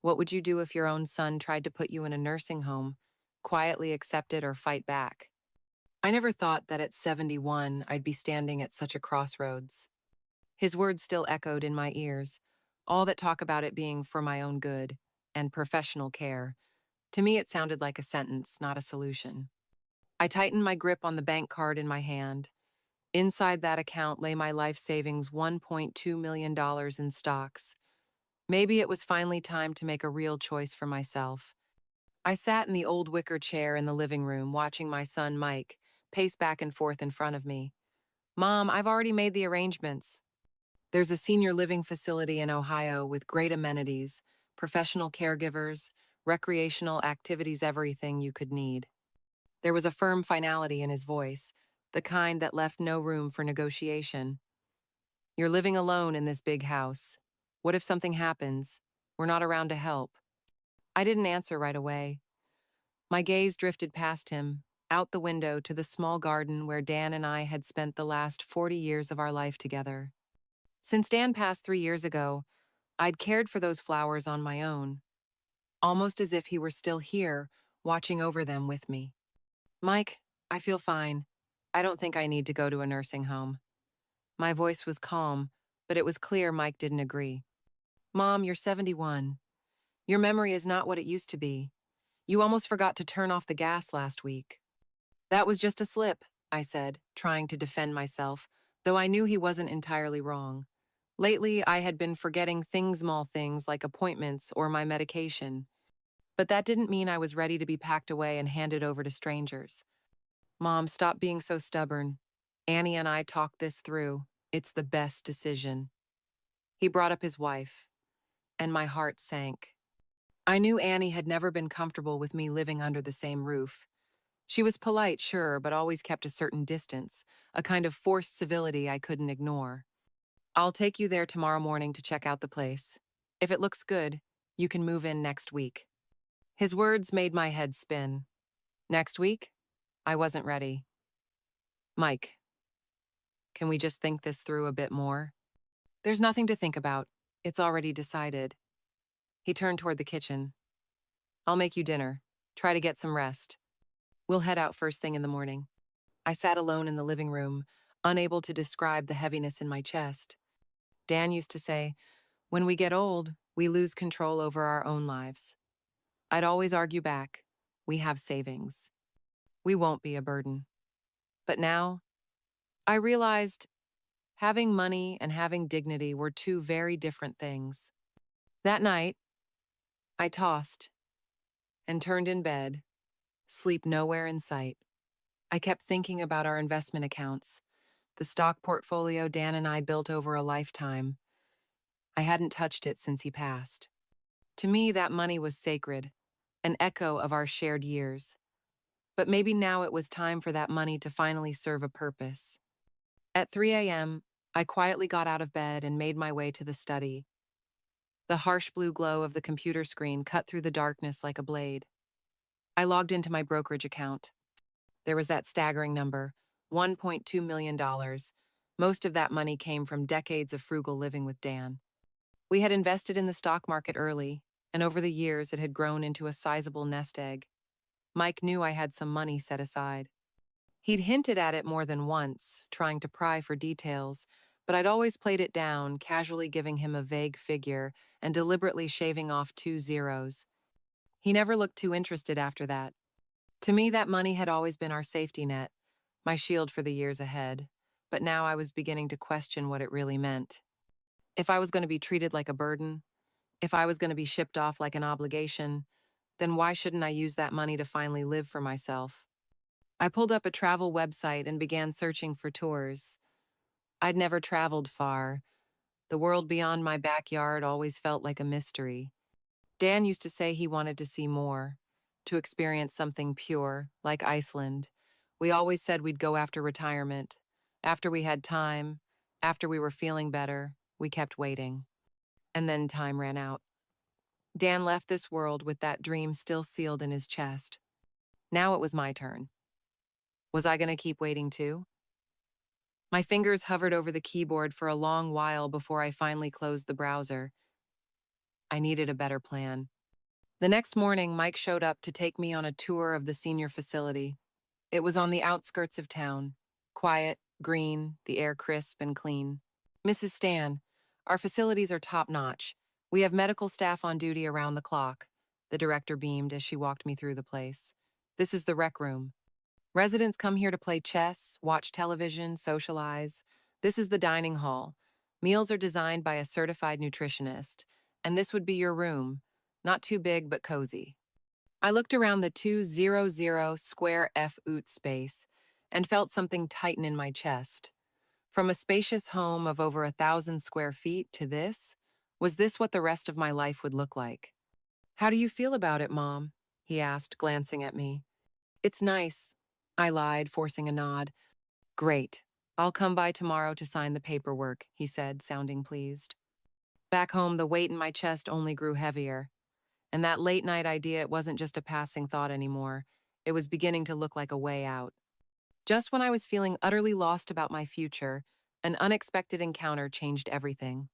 What would you do if your own son tried to put you in a nursing home, quietly accept it or fight back? I never thought that at 71 I'd be standing at such a crossroads. His words still echoed in my ears, all that talk about it being for my own good and professional care. To me, it sounded like a sentence, not a solution. I tightened my grip on the bank card in my hand. Inside that account lay my life savings $1.2 million in stocks. Maybe it was finally time to make a real choice for myself. I sat in the old wicker chair in the living room, watching my son Mike pace back and forth in front of me. Mom, I've already made the arrangements. There's a senior living facility in Ohio with great amenities, professional caregivers, recreational activities, everything you could need. There was a firm finality in his voice, the kind that left no room for negotiation. You're living alone in this big house. What if something happens? We're not around to help. I didn't answer right away. My gaze drifted past him, out the window to the small garden where Dan and I had spent the last 40 years of our life together. Since Dan passed 3 years ago, I'd cared for those flowers on my own, almost as if he were still here, watching over them with me. Mike, I feel fine. I don't think I need to go to a nursing home. My voice was calm, but it was clear Mike didn't agree. Mom, you're 71. Your memory is not what it used to be. You almost forgot to turn off the gas last week. That was just a slip, I said, trying to defend myself, though I knew he wasn't entirely wrong. Lately, I had been forgetting small things like appointments or my medication. But that didn't mean I was ready to be packed away and handed over to strangers. Mom, stop being so stubborn. Annie and I talked this through. It's the best decision. He brought up his wife, and my heart sank. I knew Annie had never been comfortable with me living under the same roof. She was polite, sure, but always kept a certain distance, a kind of forced civility I couldn't ignore. I'll take you there tomorrow morning to check out the place. If it looks good, you can move in next week. His words made my head spin. Next week? I wasn't ready. Mike, can we just think this through a bit more? There's nothing to think about. It's already decided. He turned toward the kitchen. I'll make you dinner. Try to get some rest. We'll head out first thing in the morning. I sat alone in the living room, unable to describe the heaviness in my chest. Dan used to say, when we get old, we lose control over our own lives. I'd always argue back. We have savings. We won't be a burden. But now, I realized having money and having dignity were two very different things. That night, I tossed and turned in bed, sleep nowhere in sight. I kept thinking about our investment accounts, the stock portfolio Dan and I built over a lifetime. I hadn't touched it since he passed. To me, that money was sacred, an echo of our shared years. But maybe now it was time for that money to finally serve a purpose. At 3 a.m., I quietly got out of bed and made my way to the study. The harsh blue glow of the computer screen cut through the darkness like a blade. I logged into my brokerage account. There was that staggering number, $1.2 million. Most of that money came from decades of frugal living with Dan. We had invested in the stock market early, and over the years it had grown into a sizable nest egg. Mike knew I had some money set aside. He'd hinted at it more than once, trying to pry for details, but I'd always played it down, casually giving him a vague figure and deliberately shaving off 2 zeros. He never looked too interested after that. To me, that money had always been our safety net, my shield for the years ahead, but now I was beginning to question what it really meant. If I was going to be treated like a burden, if I was going to be shipped off like an obligation, then why shouldn't I use that money to finally live for myself? I pulled up a travel website and began searching for tours. I'd never traveled far. The world beyond my backyard always felt like a mystery. Dan used to say he wanted to see more, to experience something pure, like Iceland. We always said we'd go after retirement. After we had time, after we were feeling better, we kept waiting. And then time ran out. Dan left this world with that dream still sealed in his chest. Now it was my turn. Was I going to keep waiting too? My fingers hovered over the keyboard for a long while before I finally closed the browser. I needed a better plan. The next morning, Mike showed up to take me on a tour of the senior facility. It was on the outskirts of town. Quiet, green, the air crisp and clean. Mrs. Stan, our facilities are top-notch. We have medical staff on duty around the clock. The director beamed as she walked me through the place. This is the rec room. Residents come here to play chess, watch television, socialize. This is the dining hall. Meals are designed by a certified nutritionist. And this would be your room. Not too big, but cozy. I looked around the 200 square foot space and felt something tighten in my chest. From a spacious home of over 1,000 square feet to this, was this what the rest of my life would look like? How do you feel about it, Mom? He asked, glancing at me. It's nice, I lied, forcing a nod. Great. I'll come by tomorrow to sign the paperwork, he said, sounding pleased. Back home, the weight in my chest only grew heavier. And that late night idea, it wasn't just a passing thought anymore. It was beginning to look like a way out. Just when I was feeling utterly lost about my future, an unexpected encounter changed everything.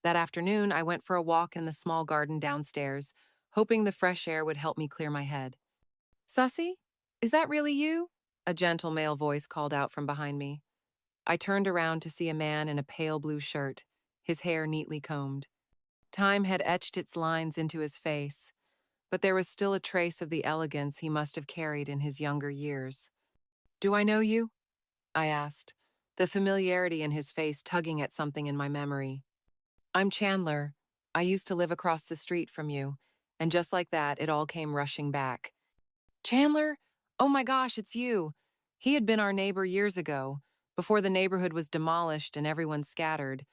That afternoon, I went for a walk in the small garden downstairs, hoping the fresh air would help me clear my head. Sussy, is that really you? A gentle male voice called out from behind me. I turned around to see a man in a pale blue shirt, his hair neatly combed. Time had etched its lines into his face, but there was still a trace of the elegance he must have carried in his younger years. Do I know you? I asked, the familiarity in his face tugging at something in my memory. I'm Chandler. I used to live across the street from you, and just like that, it all came rushing back. Chandler? Oh my gosh, it's you. He had been our neighbor years ago, before the neighborhood was demolished and everyone scattered.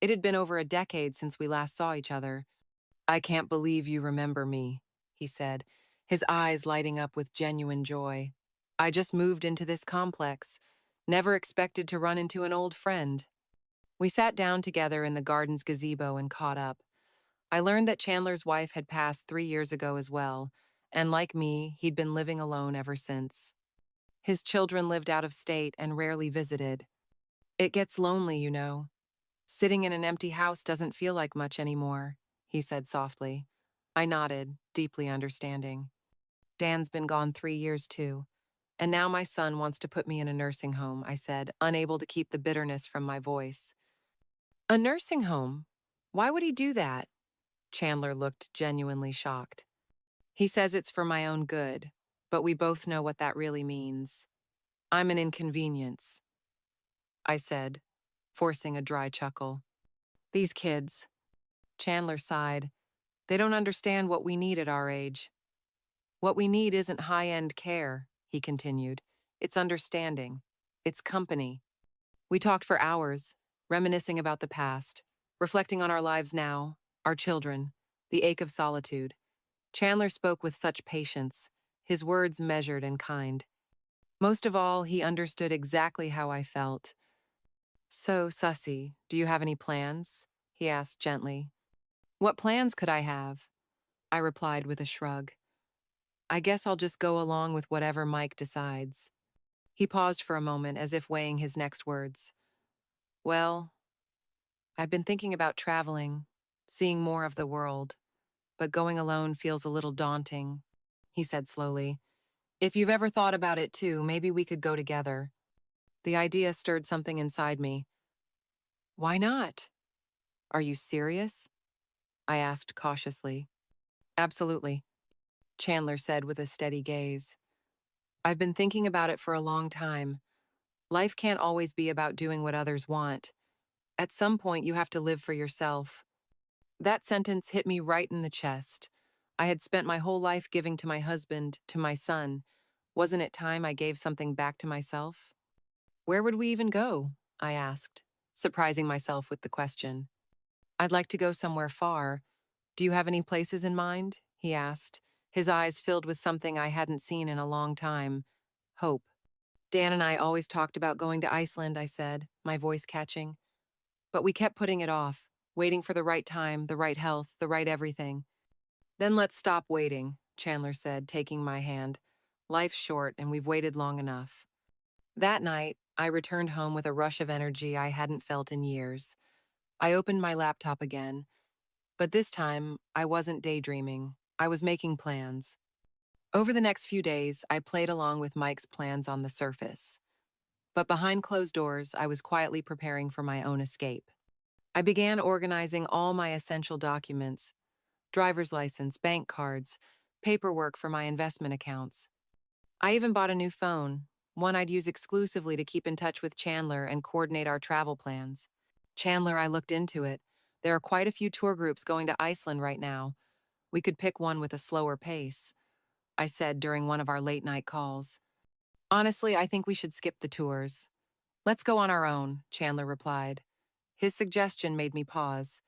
It had been over a decade since we last saw each other. I can't believe you remember me, he said, his eyes lighting up with genuine joy. I just moved into this complex. Never expected to run into an old friend. We sat down together in the garden's gazebo and caught up. I learned that Chandler's wife had passed 3 years ago as well, and like me, he'd been living alone ever since. His children lived out of state and rarely visited. It gets lonely, you know. Sitting in an empty house doesn't feel like much anymore, he said softly. I nodded, deeply understanding. Dan's been gone 3 years too. And now my son wants to put me in a nursing home, I said, unable to keep the bitterness from my voice. A nursing home? Why would he do that? Chandler looked genuinely shocked. He says it's for my own good, but we both know what that really means. I'm an inconvenience, I said, forcing a dry chuckle. These kids, Chandler sighed, they don't understand what we need at our age. What we need isn't high-end care, he continued. It's understanding. It's company. We talked for hours, reminiscing about the past, reflecting on our lives now, our children, the ache of solitude. Chandler spoke with such patience, his words measured and kind. Most of all, he understood exactly how I felt. So, Sussy, do you have any plans? He asked gently. What plans could I have? I replied with a shrug. I guess I'll just go along with whatever Mike decides. He paused for a moment as if weighing his next words. Well, I've been thinking about traveling, seeing more of the world, but going alone feels a little daunting, he said slowly. If you've ever thought about it too, maybe we could go together. The idea stirred something inside me. Why not? Are you serious? I asked cautiously. Absolutely, Chandler said with a steady gaze. I've been thinking about it for a long time. Life can't always be about doing what others want. At some point, you have to live for yourself. That sentence hit me right in the chest. I had spent my whole life giving to my husband, to my son. Wasn't it time I gave something back to myself? Where would we even go? I asked, surprising myself with the question. I'd like to go somewhere far. Do you have any places in mind? He asked, his eyes filled with something I hadn't seen in a long time. Hope. Dan and I always talked about going to Iceland, I said, my voice catching. But we kept putting it off, waiting for the right time, the right health, the right everything. Then let's stop waiting, Chandler said, taking my hand. Life's short, and we've waited long enough. That night, I returned home with a rush of energy I hadn't felt in years. I opened my laptop again, But this time, I wasn't daydreaming. I was making plans. Over the next few days, I played along with Mike's plans on the surface. But behind closed doors, I was quietly preparing for my own escape. I began organizing all my essential documents: driver's license, bank cards, paperwork for my investment accounts. I even bought a new phone, one I'd use exclusively to keep in touch with Chandler and coordinate our travel plans. Chandler, I looked into it. There are quite a few tour groups going to Iceland right now. We could pick one with a slower pace, I said during one of our late night calls. Honestly, I think we should skip the tours. Let's go on our own, Chandler replied. His suggestion made me pause.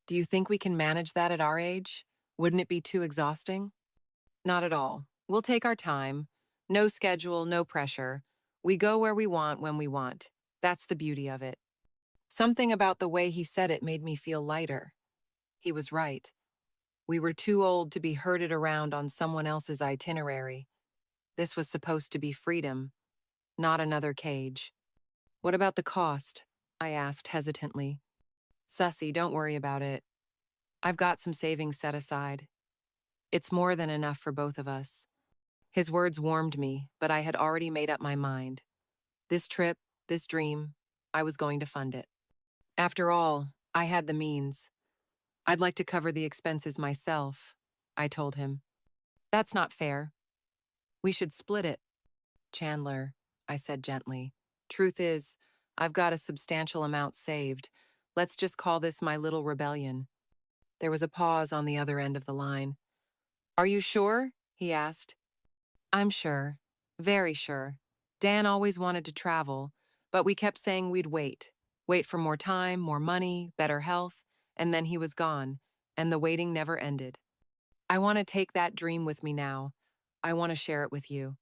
Do you think we can manage that at our age? Wouldn't it be too exhausting? Not at all. We'll take our time. No schedule, no pressure. We go where we want when we want. That's the beauty of it. Something about the way he said it made me feel lighter. He was right. We were too old to be herded around on someone else's itinerary. This was supposed to be freedom, not another cage. What about the cost? I asked hesitantly. Sussy, don't worry about it. I've got some savings set aside. It's more than enough for both of us. His words warmed me, but I had already made up my mind. This trip, this dream, I was going to fund it. After all, I had the means. I'd like to cover the expenses myself, I told him. That's not fair. We should split it. Chandler, I said gently. Truth is, I've got a substantial amount saved. Let's just call this my little rebellion. There was a pause on the other end of the line. Are you sure? He asked. I'm sure. Very sure. Dan always wanted to travel, but we kept saying we'd wait. Wait for more time, more money, better health, and then he was gone, and the waiting never ended. I want to take that dream with me now. I want to share it with you.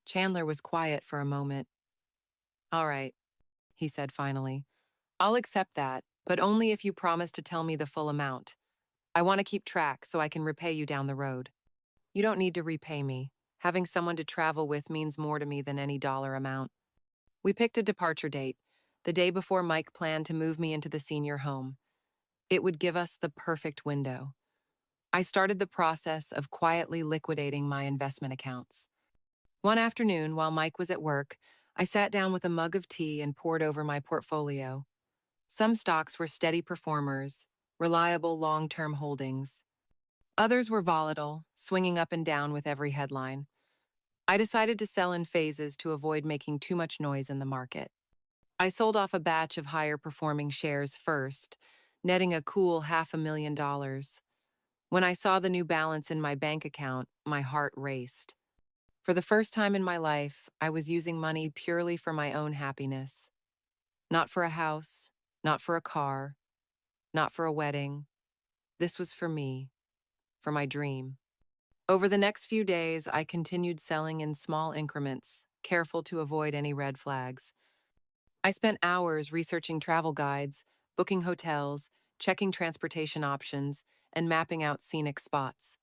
Chandler was quiet for a moment. All right, he said finally. I'll accept that, but only if you promise to tell me the full amount. I want to keep track so I can repay you down the road. You don't need to repay me. Having someone to travel with means more to me than any dollar amount. We picked a departure date, the day before Mike planned to move me into the senior home. It would give us the perfect window. I started the process of quietly liquidating my investment accounts. One afternoon, while Mike was at work, I sat down with a mug of tea and poured over my portfolio. Some stocks were steady performers, reliable long-term holdings. Others were volatile, swinging up and down with every headline. I decided to sell in phases to avoid making too much noise in the market. I sold off a batch of higher-performing shares first, netting a cool $500,000. When I saw the new balance in my bank account, my heart raced. For the first time in my life, I was using money purely for my own happiness. Not for a house, not for a car, not for a wedding. This was for me, for my dream. Over the next few days, I continued selling in small increments, careful to avoid any red flags. I spent hours researching travel guides, booking hotels, checking transportation options, and mapping out scenic spots.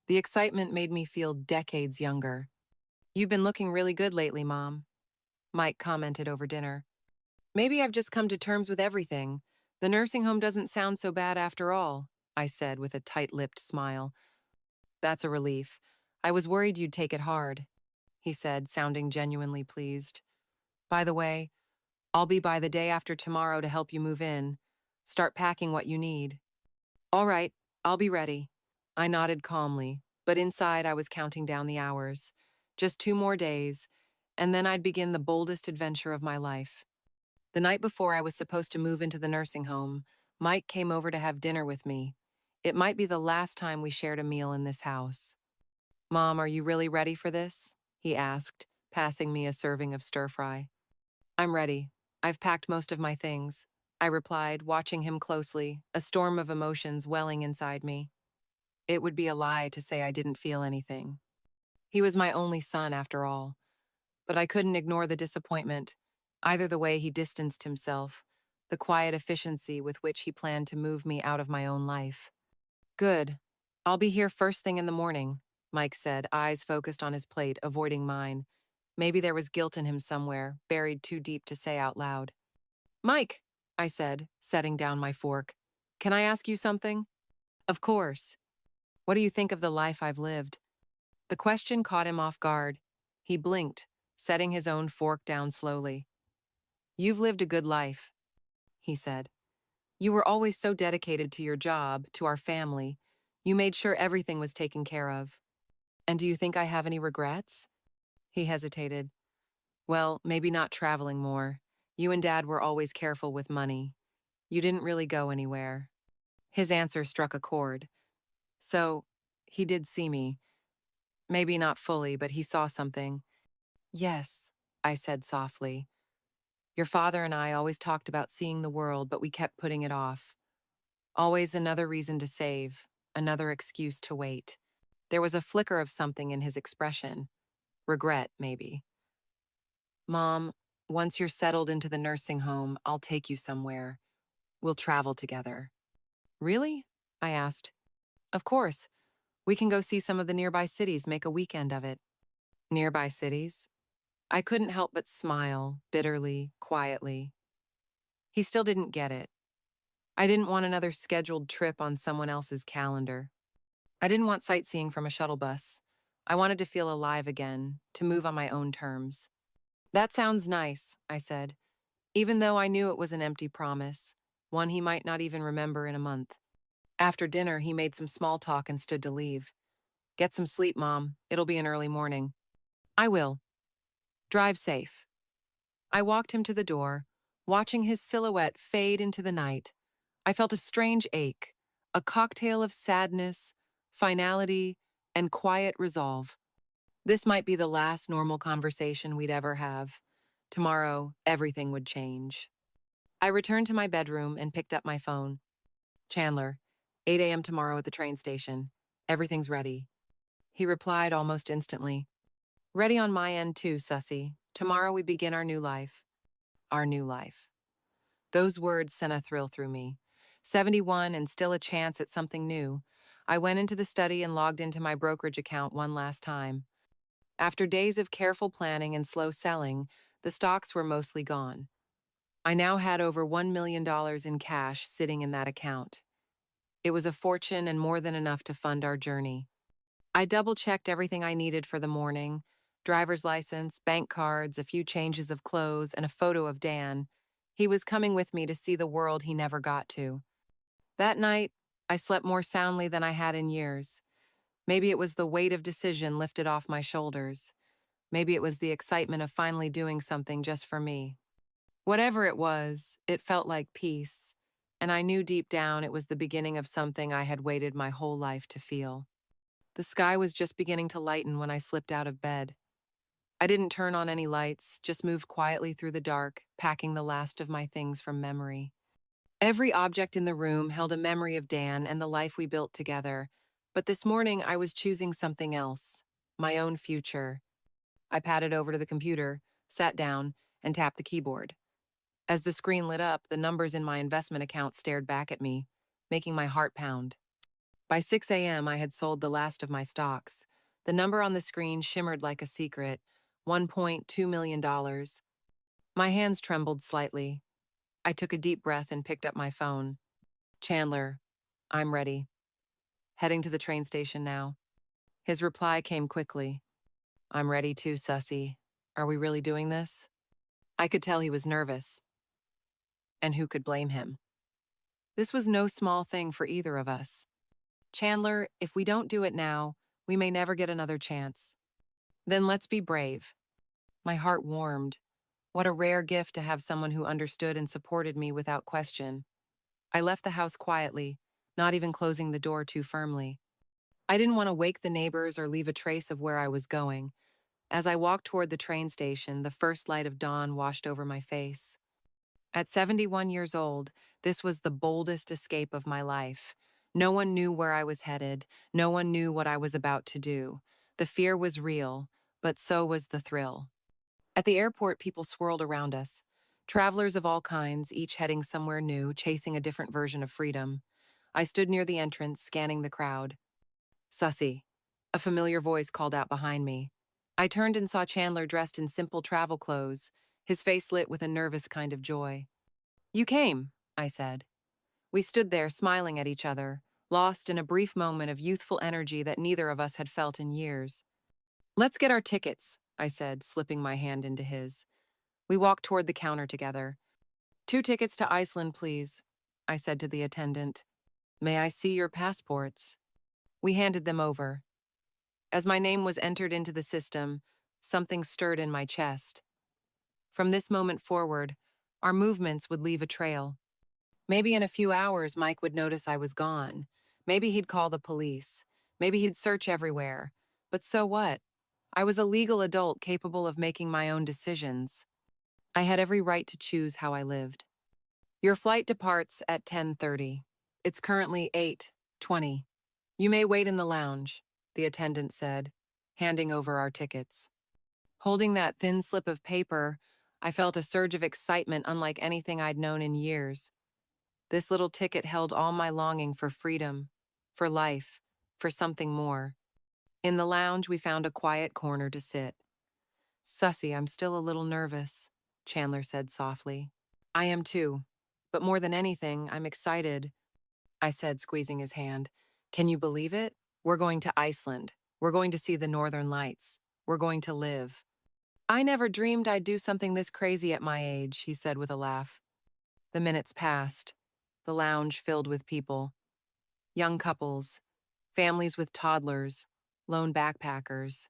The excitement made me feel decades younger. You've been looking really good lately, Mom, Mike commented over dinner. Maybe I've just come to terms with everything. The nursing home doesn't sound so bad after all, I said with a tight-lipped smile. That's a relief. I was worried you'd take it hard, he said, sounding genuinely pleased. By the way, I'll be by the day after tomorrow to help you move in. Start packing what you need. All right, I'll be ready. I nodded calmly, but inside I was counting down the hours. Just 2 more days, and then I'd begin the boldest adventure of my life. The night before I was supposed to move into the nursing home, Mike came over to have dinner with me. It might be the last time we shared a meal in this house. Mom, are you really ready for this? He asked, passing me a serving of stir-fry. I'm ready. I've packed most of my things, I replied, watching him closely, a storm of emotions welling inside me. It would be a lie to say I didn't feel anything. He was my only son, after all. But I couldn't ignore the disappointment, either the way he distanced himself, the quiet efficiency with which he planned to move me out of my own life. Good. I'll be here first thing in the morning, Mike said, eyes focused on his plate, avoiding mine. Maybe there was guilt in him somewhere, buried too deep to say out loud. Mike, I said, setting down my fork, can I ask you something? Of course. What do you think of the life I've lived? The question caught him off guard. He blinked, setting his own fork down slowly. You've lived a good life, he said. You were always so dedicated to your job, to our family. You made sure everything was taken care of. And do you think I have any regrets? He hesitated. Well, maybe not traveling more. You and Dad were always careful with money. You didn't really go anywhere. His answer struck a chord. So, he did see me. Maybe not fully, but he saw something. Yes, I said softly. Your father and I always talked about seeing the world, but we kept putting it off. Always another reason to save, another excuse to wait. There was a flicker of something in his expression. Regret, maybe. Mom, once you're settled into the nursing home, I'll take you somewhere. We'll travel together. Really? I asked. Of course. We can go see some of the nearby cities, make a weekend of it. Nearby cities? I couldn't help but smile, bitterly, quietly. He still didn't get it. I didn't want another scheduled trip on someone else's calendar. I didn't want sightseeing from a shuttle bus. I wanted to feel alive again, to move on my own terms. That sounds nice, I said, even though I knew it was an empty promise, one he might not even remember in a month. After dinner, he made some small talk and stood to leave. Get some sleep, Mom. It'll be an early morning. I will. Drive safe. I walked him to the door, watching his silhouette fade into the night. I felt a strange ache, a cocktail of sadness, finality, and quiet resolve. This might be the last normal conversation we'd ever have. Tomorrow, everything would change. I returned to my bedroom and picked up my phone. Chandler, 8 a.m. tomorrow at the train station. Everything's ready. He replied almost instantly. Ready on my end too, Sussy. Tomorrow we begin our new life. Our new life. Those words sent a thrill through me. 71 and still a chance at something new. I went into the study and logged into my brokerage account one last time. After days of careful planning and slow selling, the stocks were mostly gone. I now had over $1 million in cash sitting in that account. It was a fortune and more than enough to fund our journey. I double-checked everything I needed for the morning: driver's license, bank cards, a few changes of clothes, and a photo of Dan. He was coming with me to see the world he never got to. That night, I slept more soundly than I had in years. Maybe it was the weight of decision lifted off my shoulders. Maybe it was the excitement of finally doing something just for me. Whatever it was, it felt like peace, and I knew deep down it was the beginning of something I had waited my whole life to feel. The sky was just beginning to lighten when I slipped out of bed. I didn't turn on any lights, just moved quietly through the dark, packing the last of my things from memory. Every object in the room held a memory of Dan and the life we built together, but this morning I was choosing something else, my own future. I padded over to the computer, sat down, and tapped the keyboard. As the screen lit up, the numbers in my investment account stared back at me, making my heart pound. By 6 a.m., I had sold the last of my stocks. The number on the screen shimmered like a secret: $1.2 million. My hands trembled slightly. I took a deep breath and picked up my phone. Chandler, I'm ready. Heading to the train station now. His reply came quickly. I'm ready too, Sussy. Are we really doing this? I could tell he was nervous. And who could blame him? This was no small thing for either of us. Chandler, if we don't do it now, we may never get another chance. Then let's be brave. My heart warmed. What a rare gift to have someone who understood and supported me without question. I left the house quietly, not even closing the door too firmly. I didn't want to wake the neighbors or leave a trace of where I was going. As I walked toward the train station, the first light of dawn washed over my face. At 71 years old, this was the boldest escape of my life. No one knew where I was headed. No one knew what I was about to do. The fear was real, but so was the thrill. At the airport, people swirled around us. Travelers of all kinds, each heading somewhere new, chasing a different version of freedom. I stood near the entrance, scanning the crowd. Sussy, a familiar voice called out behind me. I turned and saw Chandler dressed in simple travel clothes, his face lit with a nervous kind of joy. You came, I said. We stood there, smiling at each other, lost in a brief moment of youthful energy that neither of us had felt in years. "Let's get our tickets," I said, slipping my hand into his. We walked toward the counter together. "2 tickets to Iceland, please," I said to the attendant. "May I see your passports?" We handed them over. As my name was entered into the system, something stirred in my chest. From this moment forward, our movements would leave a trail. Maybe in a few hours, Mike would notice I was gone. Maybe he'd call the police. Maybe he'd search everywhere. But so what? I was a legal adult capable of making my own decisions. I had every right to choose how I lived. "Your flight departs at 10:30. It's currently 8:20. You may wait in the lounge," the attendant said, handing over our tickets. Holding that thin slip of paper, I felt a surge of excitement unlike anything I'd known in years. This little ticket held all my longing for freedom, for life, for something more. In the lounge, we found a quiet corner to sit. "Sussy, I'm still a little nervous," Chandler said softly. "I am too. But more than anything, I'm excited," I said, squeezing his hand. "Can you believe it? We're going to Iceland. We're going to see the Northern Lights. We're going to live." "I never dreamed I'd do something this crazy at my age," he said with a laugh. The minutes passed. The lounge filled with people. Young couples, families with toddlers, lone backpackers.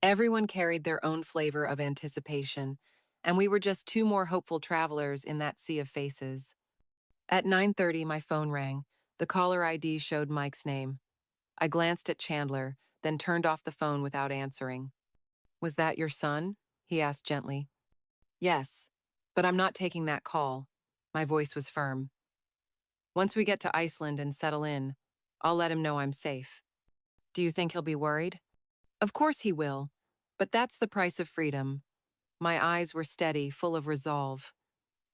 Everyone carried their own flavor of anticipation, and we were just two more hopeful travelers in that sea of faces. At 9:30, my phone rang. The caller ID showed Mike's name. I glanced at Chandler, then turned off the phone without answering. "Was that your son?" he asked gently. "Yes, but I'm not taking that call." My voice was firm. "Once we get to Iceland and settle in, I'll let him know I'm safe." "Do you think he'll be worried?" "Of course he will, but that's the price of freedom." My eyes were steady, full of resolve.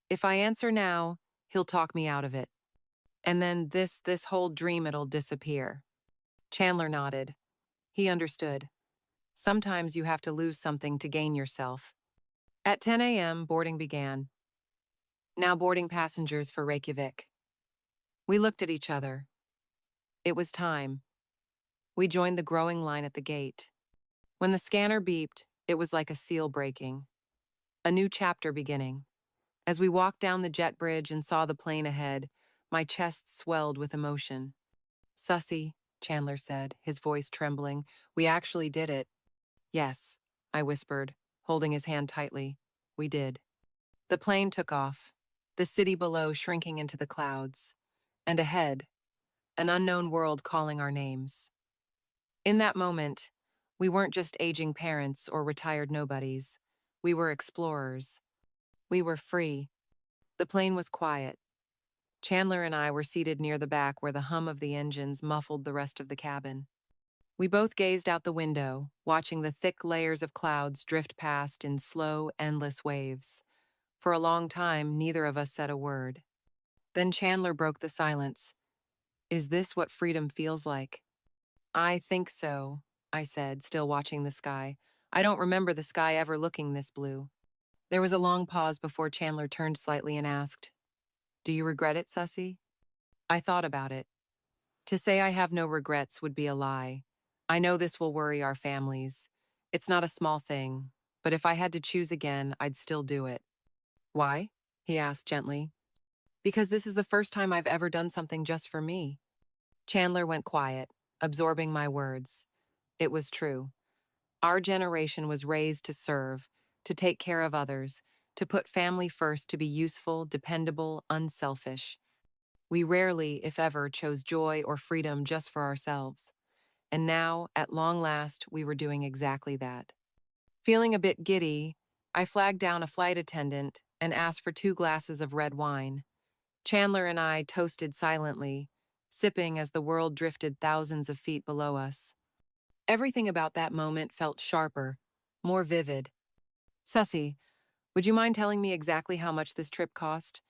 "If I answer now, he'll talk me out of it. And then this whole dream, it'll disappear." Chandler nodded. He understood. Sometimes you have to lose something to gain yourself. At 10 a.m., boarding began. "Now boarding passengers for Reykjavik." We looked at each other. It was time. We joined the growing line at the gate. When the scanner beeped, it was like a seal breaking. A new chapter beginning. As we walked down the jet bridge and saw the plane ahead, my chest swelled with emotion. "Sussy," Chandler said, his voice trembling, "we actually did it." "Yes," I whispered, holding his hand tightly. "We did." The plane took off, the city below shrinking into the clouds, and ahead, an unknown world calling our names. In that moment, we weren't just aging parents or retired nobodies. We were explorers. We were free. The plane was quiet. Chandler and I were seated near the back where the hum of the engines muffled the rest of the cabin. We both gazed out the window, watching the thick layers of clouds drift past in slow, endless waves. For a long time, neither of us said a word. Then Chandler broke the silence. "Is this what freedom feels like?" "I think so," I said, still watching the sky. "I don't remember the sky ever looking this blue." There was a long pause before Chandler turned slightly and asked, "Do you regret it, Sussy?" I thought about it. To say I have no regrets would be a lie. I know this will worry our families. It's not a small thing, but if I had to choose again, I'd still do it. "Why?" he asked gently. "Because this is the first time I've ever done something just for me." Chandler went quiet, absorbing my words. It was true. Our generation was raised to serve, to take care of others, to put family first, to be useful, dependable, unselfish. We rarely, if ever, chose joy or freedom just for ourselves. And now, at long last, we were doing exactly that. Feeling a bit giddy, I flagged down a flight attendant and asked for 2 glasses of red wine. Chandler and I toasted silently, sipping as the world drifted thousands of feet below us. Everything about that moment felt sharper, more vivid. "Sussy, would you mind telling me exactly how much this trip cost?"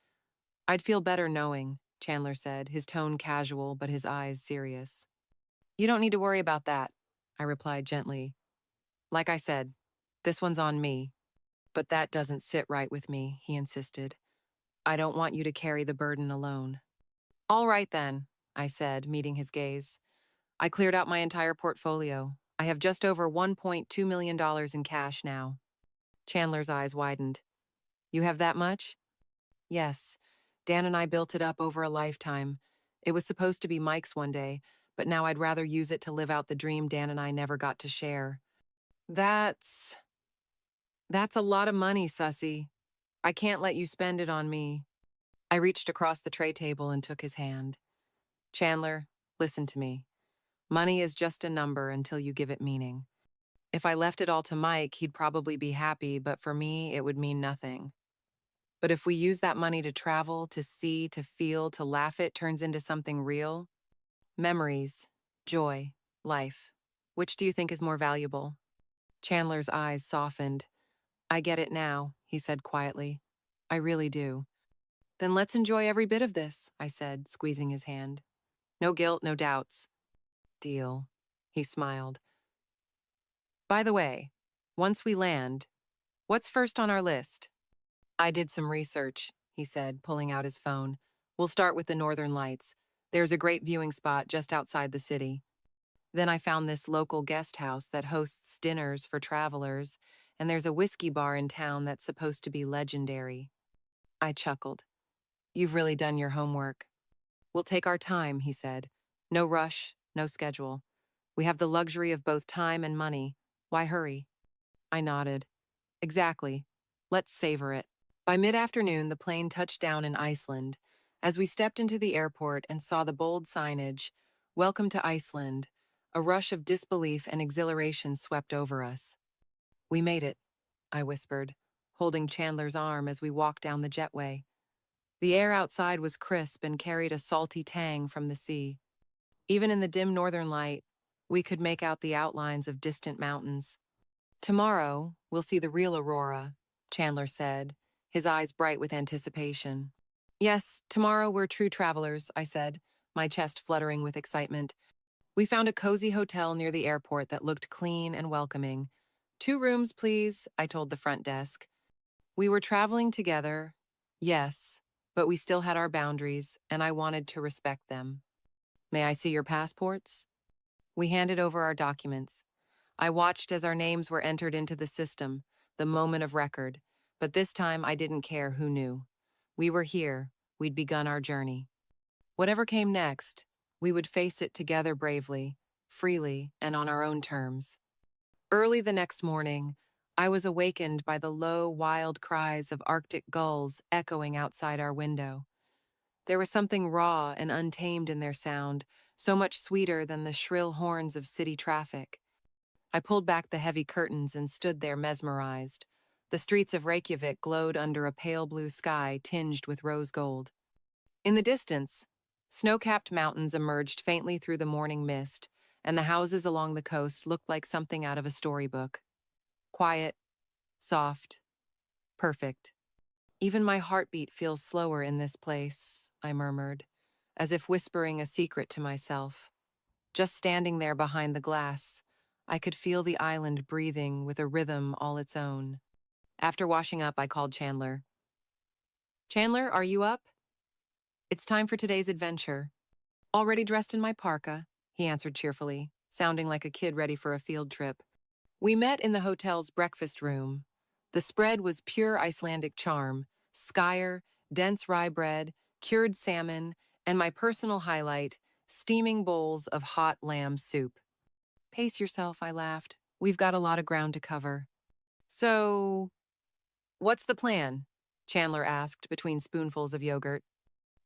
"I'd feel better knowing," Chandler said, his tone casual but his eyes serious. "You don't need to worry about that," I replied gently. "Like I said, this one's on me." "But that doesn't sit right with me," he insisted. "I don't want you to carry the burden alone." "All right then," I said, meeting his gaze. I cleared out my entire portfolio. I have just over $1.2 million in cash now. Chandler's eyes widened. You have that much? Yes. Dan and I built it up over a lifetime. It was supposed to be Mike's one day, but now I'd rather use it to live out the dream Dan and I never got to share. That's... That's a lot of money, Sussy. I can't let you spend it on me. I reached across the tray table and took his hand. Chandler, listen to me. Money is just a number until you give it meaning. If I left it all to Mike, he'd probably be happy, but for me, it would mean nothing. But if we use that money to travel, to see, to feel, to laugh, it turns into something real. Memories, joy, life. Which do you think is more valuable? Chandler's eyes softened. I get it now, he said quietly. I really do. Then let's enjoy every bit of this, I said, squeezing his hand. No guilt, no doubts. Deal. He smiled. By the way, once we land, what's first on our list? I did some research, he said, pulling out his phone. We'll start with the Northern Lights. There's a great viewing spot just outside the city. Then I found this local guest house that hosts dinners for travelers, and there's a whiskey bar in town that's supposed to be legendary. I chuckled. You've really done your homework. We'll take our time, he said. No rush, no schedule. We have the luxury of both time and money. Why hurry? I nodded. Exactly. Let's savor it. By mid-afternoon, the plane touched down in Iceland. As we stepped into the airport and saw the bold signage, "Welcome to Iceland," a rush of disbelief and exhilaration swept over us. We made it, I whispered, holding Chandler's arm as we walked down the jetway. The air outside was crisp and carried a salty tang from the sea. Even in the dim northern light, we could make out the outlines of distant mountains. Tomorrow, we'll see the real aurora, Chandler said, his eyes bright with anticipation. Yes, tomorrow we're true travelers, I said, my chest fluttering with excitement. We found a cozy hotel near the airport that looked clean and welcoming. 2 rooms, please, I told the front desk. We were traveling together, yes, but we still had our boundaries, and I wanted to respect them. May I see your passports? We handed over our documents. I watched as our names were entered into the system, the moment of record, but this time I didn't care who knew. We were here, we'd begun our journey. Whatever came next, we would face it together bravely, freely, and on our own terms. Early the next morning, I was awakened by the low, wild cries of Arctic gulls echoing outside our window. There was something raw and untamed in their sound, so much sweeter than the shrill horns of city traffic. I pulled back the heavy curtains and stood there mesmerized. The streets of Reykjavik glowed under a pale blue sky tinged with rose gold. In the distance, snow-capped mountains emerged faintly through the morning mist, and the houses along the coast looked like something out of a storybook. Quiet, soft, perfect. Even my heartbeat feels slower in this place, I murmured, as if whispering a secret to myself. Just standing there behind the glass, I could feel the island breathing with a rhythm all its own. After washing up, I called Chandler. Chandler, are you up? It's time for today's adventure. Already dressed in my parka, he answered cheerfully, sounding like a kid ready for a field trip. We met in the hotel's breakfast room. The spread was pure Icelandic charm, skyr, dense rye bread, cured salmon, and my personal highlight, steaming bowls of hot lamb soup. Pace yourself, I laughed. We've got a lot of ground to cover. So, what's the plan? Chandler asked between spoonfuls of yogurt.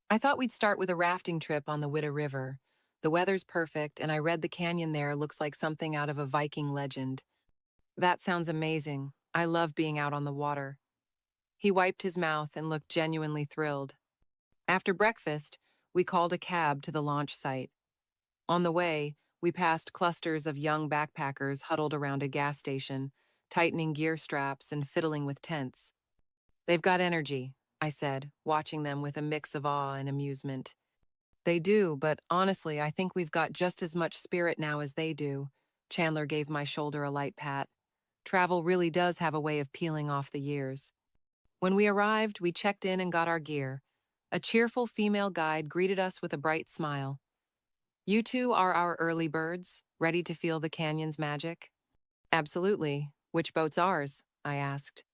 I thought we'd start with a rafting trip on the Witta River. The weather's perfect, and I read the canyon there looks like something out of a Viking legend. That sounds amazing. I love being out on the water. He wiped his mouth and looked genuinely thrilled. After breakfast, we called a cab to the launch site. On the way, we passed clusters of young backpackers huddled around a gas station, tightening gear straps and fiddling with tents. They've got energy, I said, watching them with a mix of awe and amusement. They do, but honestly, I think we've got just as much spirit now as they do. Chandler gave my shoulder a light pat. Travel really does have a way of peeling off the years. When we arrived, we checked in and got our gear. A cheerful female guide greeted us with a bright smile. You two are our early birds, ready to feel the canyon's magic? Absolutely. Which boat's ours? I asked.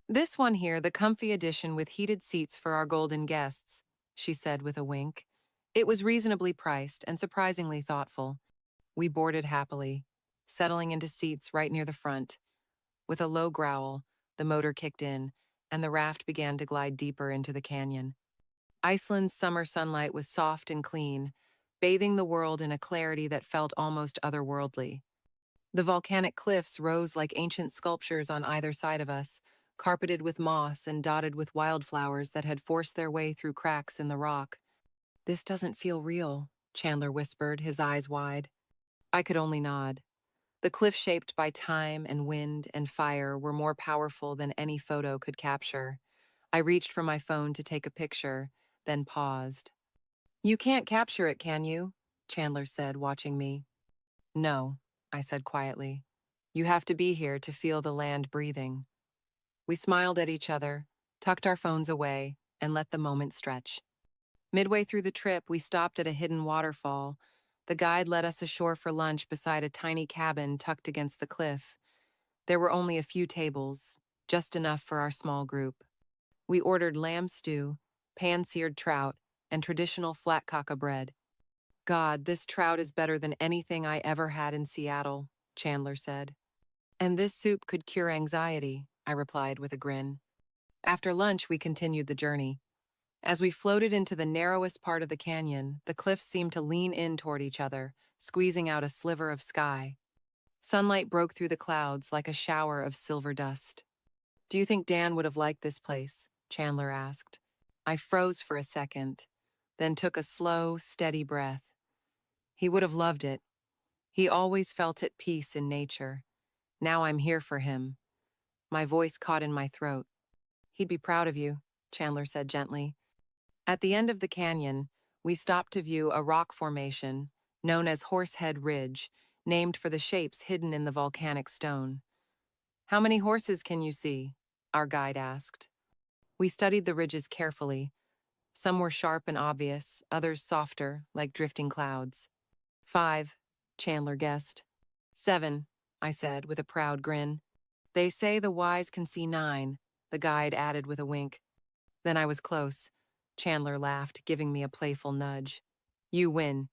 This one here, the comfy edition with heated seats for our golden guests, she said with a wink. It was reasonably priced and surprisingly thoughtful. We boarded happily, settling into seats right near the front. With a low growl, the motor kicked in, and the raft began to glide deeper into the canyon. Iceland's summer sunlight was soft and clean, bathing the world in a clarity that felt almost otherworldly. The volcanic cliffs rose like ancient sculptures on either side of us, carpeted with moss and dotted with wildflowers that had forced their way through cracks in the rock. This doesn't feel real, Chandler whispered, his eyes wide. I could only nod. The cliffs shaped by time and wind and fire were more powerful than any photo could capture. I reached for my phone to take a picture, then paused. You can't capture it, can you? Chandler said, watching me. No, I said quietly. You have to be here to feel the land breathing. We smiled at each other, tucked our phones away, and let the moment stretch. Midway through the trip, we stopped at a hidden waterfall. The guide led us ashore for lunch beside a tiny cabin tucked against the cliff. There were only a few tables, just enough for our small group. We ordered lamb stew, pan-seared trout, and traditional flatcaka bread. God, this trout is better than anything I ever had in Seattle, Chandler said. And this soup could cure anxiety, I replied with a grin. After lunch, we continued the journey. As we floated into the narrowest part of the canyon, the cliffs seemed to lean in toward each other, squeezing out a sliver of sky. Sunlight broke through the clouds like a shower of silver dust. Do you think Dan would have liked this place? Chandler asked. I froze for a second, then took a slow, steady breath. He would have loved it. He always felt at peace in nature. Now I'm here for him. My voice caught in my throat. He'd be proud of you, Chandler said gently. At the end of the canyon, we stopped to view a rock formation known as Horsehead Ridge, named for the shapes hidden in the volcanic stone. How many horses can you see? Our guide asked. We studied the ridges carefully. Some were sharp and obvious, others softer, like drifting clouds. 5, Chandler guessed. 7, I said with a proud grin. They say the wise can see 9, the guide added with a wink. Then I was close. Chandler laughed, giving me a playful nudge. You win.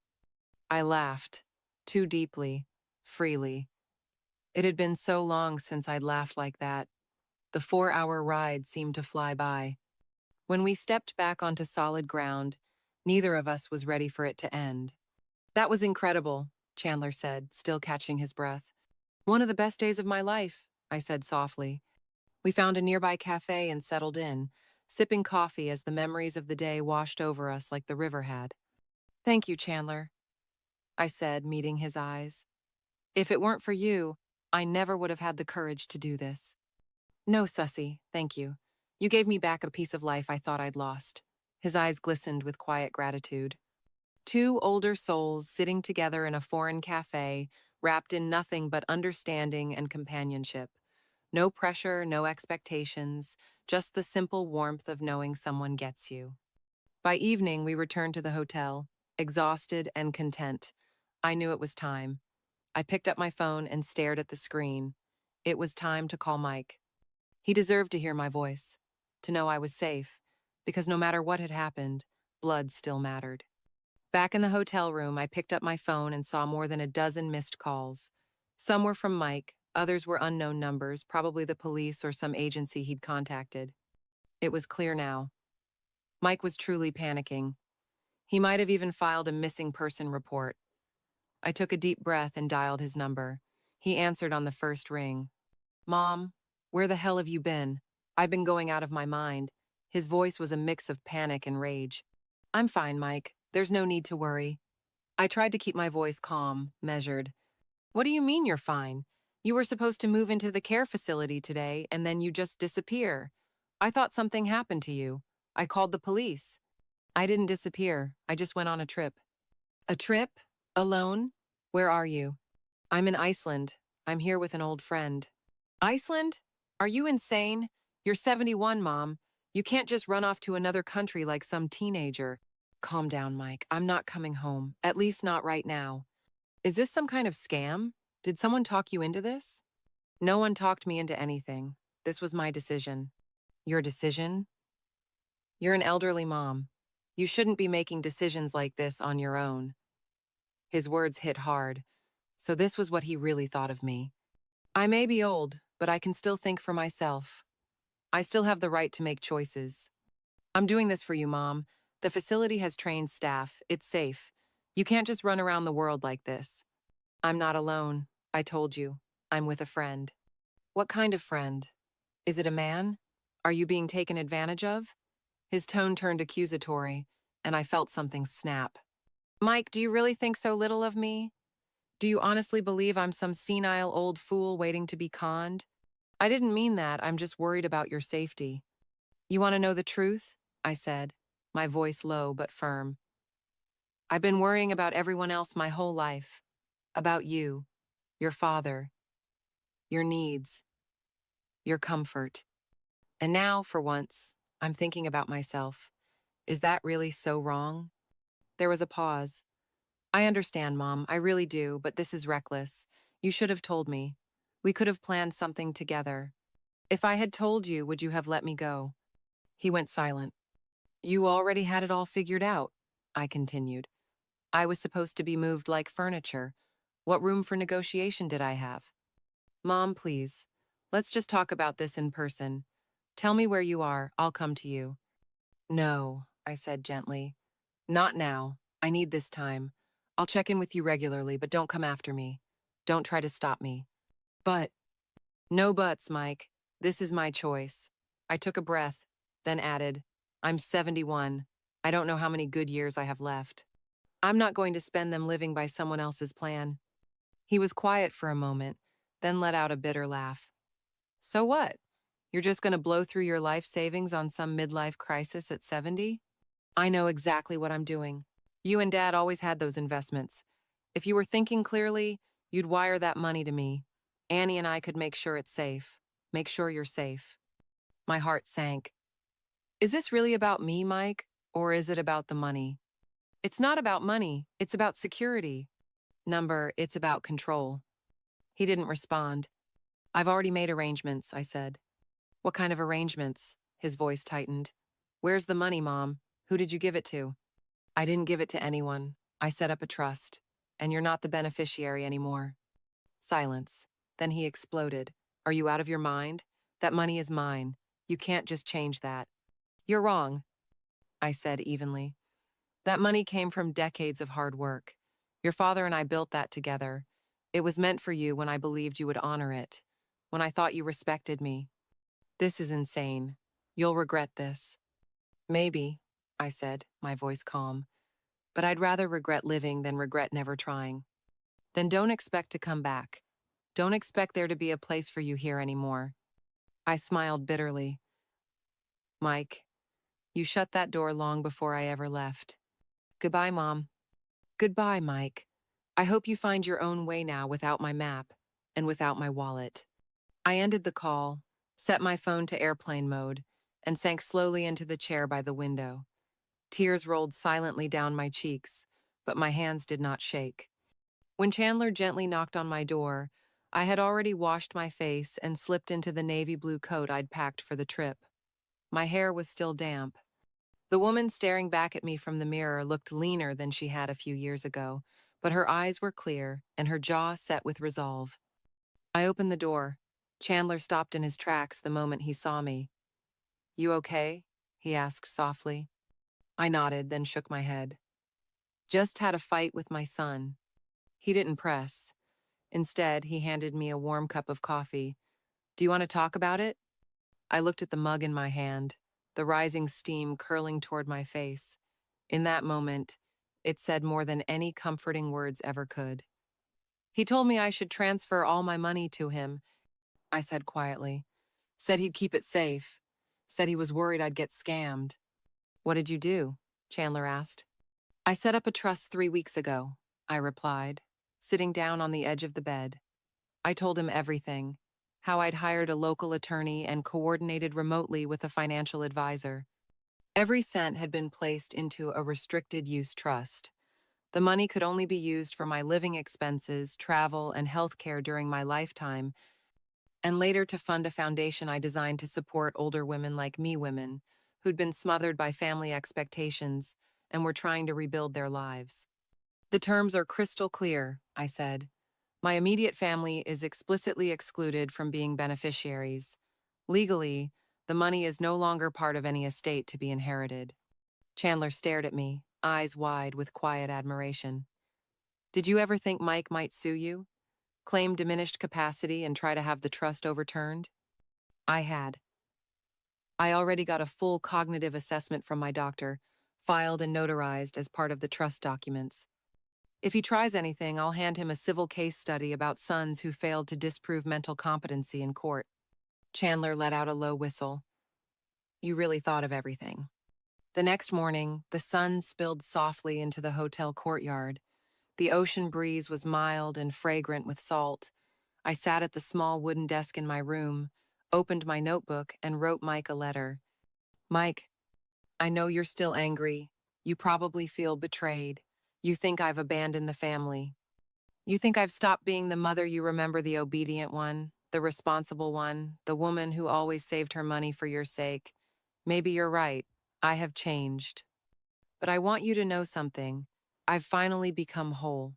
I laughed, too deeply, freely. It had been so long since I'd laughed like that. The 4-hour ride seemed to fly by. When we stepped back onto solid ground, neither of us was ready for it to end. That was incredible, Chandler said, still catching his breath. One of the best days of my life, I said softly. We found a nearby cafe and settled in, sipping coffee as the memories of the day washed over us like the river had. Thank you, Chandler, I said, meeting his eyes. If it weren't for you, I never would have had the courage to do this. No, Sussy, thank you. You gave me back a piece of life I thought I'd lost. His eyes glistened with quiet gratitude. Two older souls sitting together in a foreign cafe, wrapped in nothing but understanding and companionship. No pressure, no expectations, just the simple warmth of knowing someone gets you. By evening, we returned to the hotel, exhausted and content. I knew it was time. I picked up my phone and stared at the screen. It was time to call Mike. He deserved to hear my voice, to know I was safe, because no matter what had happened, blood still mattered. Back in the hotel room, I picked up my phone and saw more than a dozen missed calls. Some were from Mike, others were unknown numbers, probably the police or some agency he'd contacted. It was clear now. Mike was truly panicking. He might have even filed a missing person report. I took a deep breath and dialed his number. He answered on the first ring. Mom, where the hell have you been? I've been going out of my mind. His voice was a mix of panic and rage. I'm fine, Mike. There's no need to worry. I tried to keep my voice calm, measured. What do you mean you're fine? You were supposed to move into the care facility today, and then you just disappear. I thought something happened to you. I called the police. I didn't disappear. I just went on a trip. A trip? Alone? Where are you? I'm in Iceland. I'm here with an old friend. Iceland? Are you insane? You're 71, Mom. You can't just run off to another country like some teenager. Calm down, Mike. I'm not coming home. At least not right now. Is this some kind of scam? Did someone talk you into this? No one talked me into anything. This was my decision. Your decision? You're an elderly mom. You shouldn't be making decisions like this on your own. His words hit hard. So this was what he really thought of me. I may be old, but I can still think for myself. I still have the right to make choices. I'm doing this for you, Mom. The facility has trained staff. It's safe. You can't just run around the world like this. I'm not alone. I told you. I'm with a friend. What kind of friend? Is it a man? Are you being taken advantage of? His tone turned accusatory, and I felt something snap. Mike, do you really think so little of me? Do you honestly believe I'm some senile old fool waiting to be conned? I didn't mean that. I'm just worried about your safety. You want to know the truth? I said, my voice low but firm. I've been worrying about everyone else my whole life. About you, your father, your needs, your comfort. And now, for once, I'm thinking about myself. Is that really so wrong? There was a pause. I understand, Mom, I really do, but this is reckless. You should have told me. We could have planned something together. If I had told you, would you have let me go? He went silent. You already had it all figured out, I continued. I was supposed to be moved like furniture. What room for negotiation did I have? Mom, please. Let's just talk about this in person. Tell me where you are. I'll come to you. No, I said gently. Not now. I need this time. I'll check in with you regularly, but don't come after me. Don't try to stop me. But, no buts, Mike. This is my choice. I took a breath, then added, I'm 71. I don't know how many good years I have left. I'm not going to spend them living by someone else's plan. He was quiet for a moment, then let out a bitter laugh. So what? You're just going to blow through your life savings on some midlife crisis at 70? I know exactly what I'm doing. You and Dad always had those investments. If you were thinking clearly, you'd wire that money to me. Annie and I could make sure it's safe. Make sure you're safe. My heart sank. Is this really about me, Mike? Or is it about the money? It's not about money. It's about security. It's about control. He didn't respond. I've already made arrangements, I said. What kind of arrangements? His voice tightened. Where's the money, Mom? Who did you give it to? I didn't give it to anyone. I set up a trust. And you're not the beneficiary anymore. Silence. Then he exploded. Are you out of your mind? That money is mine. You can't just change that. You're wrong, I said evenly. That money came from decades of hard work. Your father and I built that together. It was meant for you when I believed you would honor it, when I thought you respected me. This is insane. You'll regret this. Maybe, I said, my voice calm. But I'd rather regret living than regret never trying. Then don't expect to come back. Don't expect there to be a place for you here anymore. I smiled bitterly. Mike, you shut that door long before I ever left. Goodbye, Mom. Goodbye, Mike. I hope you find your own way now without my map and without my wallet. I ended the call, set my phone to airplane mode, and sank slowly into the chair by the window. Tears rolled silently down my cheeks, but my hands did not shake. When Chandler gently knocked on my door, I had already washed my face and slipped into the navy blue coat I'd packed for the trip. My hair was still damp. The woman staring back at me from the mirror looked leaner than she had a few years ago, but her eyes were clear and her jaw set with resolve. I opened the door. Chandler stopped in his tracks the moment he saw me. You okay? He asked softly. I nodded, then shook my head. Just had a fight with my son. He didn't press. Instead, he handed me a warm cup of coffee. Do you want to talk about it? I looked at the mug in my hand, the rising steam curling toward my face. In that moment, it said more than any comforting words ever could. He told me I should transfer all my money to him, I said quietly. Said he'd keep it safe. Said he was worried I'd get scammed. What did you do? Chandler asked. I set up a trust 3 weeks ago, I replied, sitting down on the edge of the bed. I told him everything, how I'd hired a local attorney and coordinated remotely with a financial advisor. Every cent had been placed into a restricted use trust. The money could only be used for my living expenses, travel, and health care during my lifetime, and later to fund a foundation I designed to support older women like me women, who'd been smothered by family expectations and were trying to rebuild their lives. The terms are crystal clear, I said. My immediate family is explicitly excluded from being beneficiaries. Legally, the money is no longer part of any estate to be inherited. Chandler stared at me, eyes wide with quiet admiration. Did you ever think Mike might sue you? Claim diminished capacity and try to have the trust overturned? I had. I already got a full cognitive assessment from my doctor, filed and notarized as part of the trust documents. If he tries anything, I'll hand him a civil case study about sons who failed to disprove mental competency in court. Chandler let out a low whistle. You really thought of everything. The next morning, the sun spilled softly into the hotel courtyard. The ocean breeze was mild and fragrant with salt. I sat at the small wooden desk in my room, opened my notebook, and wrote Mike a letter. Mike, I know you're still angry. You probably feel betrayed. You think I've abandoned the family. You think I've stopped being the mother you remember, the obedient one, the responsible one, the woman who always saved her money for your sake. Maybe you're right. I have changed. But I want you to know something. I've finally become whole.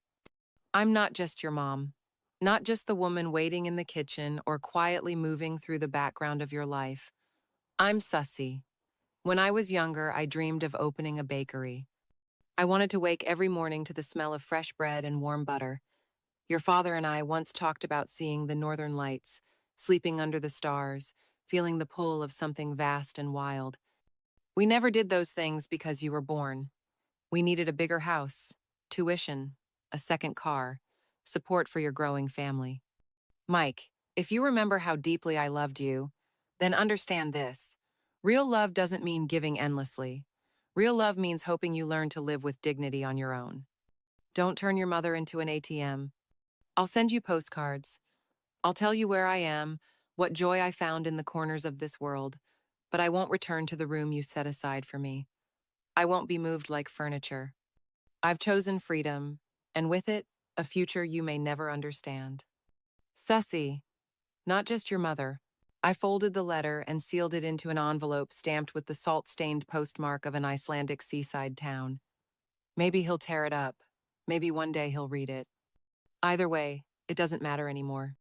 I'm not just your mom, not just the woman waiting in the kitchen or quietly moving through the background of your life. I'm Sussy. When I was younger, I dreamed of opening a bakery. I wanted to wake every morning to the smell of fresh bread and warm butter. Your father and I once talked about seeing the northern lights, sleeping under the stars, feeling the pull of something vast and wild. We never did those things because you were born. We needed a bigger house, tuition, a second car, support for your growing family. Mike, if you remember how deeply I loved you, then understand this. Real love doesn't mean giving endlessly. Real love means hoping you learn to live with dignity on your own. Don't turn your mother into an ATM. I'll send you postcards. I'll tell you where I am, what joy I found in the corners of this world, but I won't return to the room you set aside for me. I won't be moved like furniture. I've chosen freedom, and with it, a future you may never understand. Sussy, not just your mother. I folded the letter and sealed it into an envelope stamped with the salt-stained postmark of an Icelandic seaside town. Maybe he'll tear it up. Maybe one day he'll read it. Either way, it doesn't matter anymore.